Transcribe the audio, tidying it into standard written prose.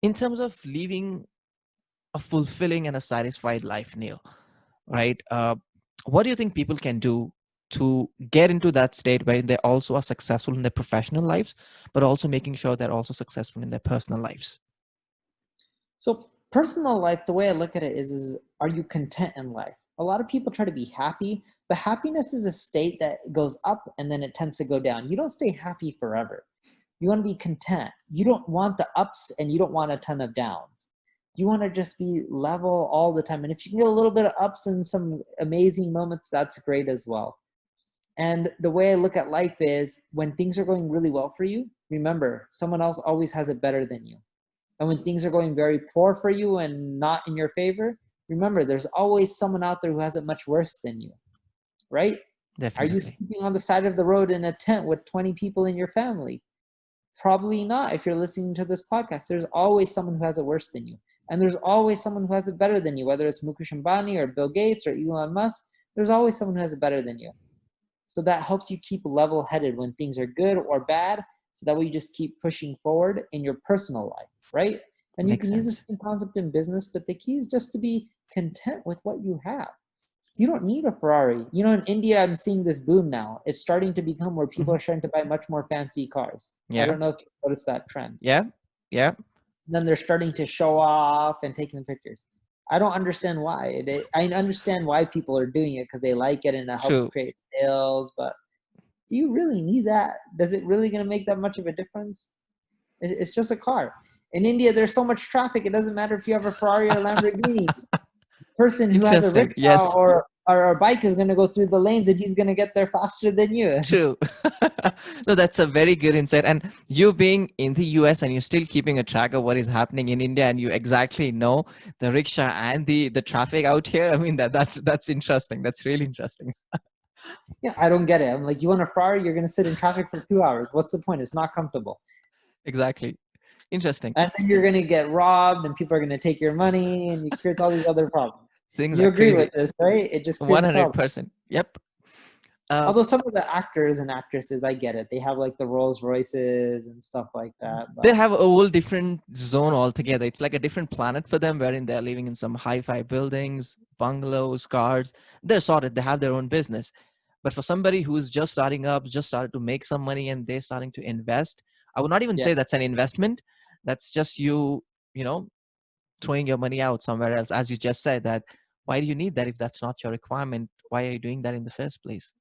In terms of living a fulfilling and a satisfied life, Neil, right? What do you think people can do to get into that state where they also are successful in their professional lives, but also making sure they're also successful in their personal lives? So personal life, the way I look at it is are you content in life? A lot of people try to be happy, but happiness is a state that goes up and then it tends to go down. You don't stay happy forever. You want to be content. You don't want the ups and you don't want a ton of downs. You want to just be level all the time. And if you can get a little bit of ups and some amazing moments, that's great as well. And the way I look at life is when things are going really well for you, remember, someone else always has it better than you. And when things are going very poor for you and not in your favor, remember, there's always someone out there who has it much worse than you, right? Are you Definitely. sleeping on the side of the road in a tent with 20 people in your family? Probably not. If you're listening to this podcast, there's always someone who has it worse than you. And there's always someone who has it better than you, whether it's Mukesh Ambani or Bill Gates or Elon Musk, there's always someone who has it better than you. So that helps you keep level headed when things are good or bad. So that way you just keep pushing forward in your personal life, right? And you Makes can use the sense. same concept in business, but the key is just to be content with what you have. You don't need a Ferrari. You know, in India, I'm seeing this boom now. It's starting to become where people Hmm. are starting to buy much more fancy cars. I Yeah. don't know if you noticed that trend. Yeah. Yeah. Then they're starting to show off and taking the pictures. I don't understand why. I understand why people are doing it because they like it and it helps True. create sales, but do you really need that? Does it really going to make that much of a difference? It's just a car. In India, there's so much traffic. It doesn't matter if you have a Ferrari or a Lamborghini. The person who has a Interesting. rickshaw Yes. or a bike is going to go through the lanes and he's going to get there faster than you. True. No, that's a very good insight. And you being in the US and you're still keeping a track of what is happening in India, and you exactly know the rickshaw and the traffic out here. I mean, that's interesting. That's really interesting. Yeah, I don't get it. I'm like, you want a Ferrari? You're going to sit in traffic for 2 hours. What's the point? It's not comfortable. Exactly. Interesting. And then you're going to get robbed and people are going to take your money and it creates all these other problems. Things You are agree with crazy. this, right? It just creates problems. 100%. Yep. Uh, Although some of the actors and actresses, I get it. They have like the Rolls Royces and stuff like that. they But have a whole different zone altogether. It's like a different planet for them, wherein they're living in some hi-fi buildings, bungalows, cars. They're sorted. They have their own business. But for somebody who's just starting up, just started to make some money, and they're starting to invest, I would not even yeah, say that's an investment. That's just you, you know, throwing your money out somewhere else. As you just said, that why do you need that if that's not your requirement? Why are you doing that in the first place?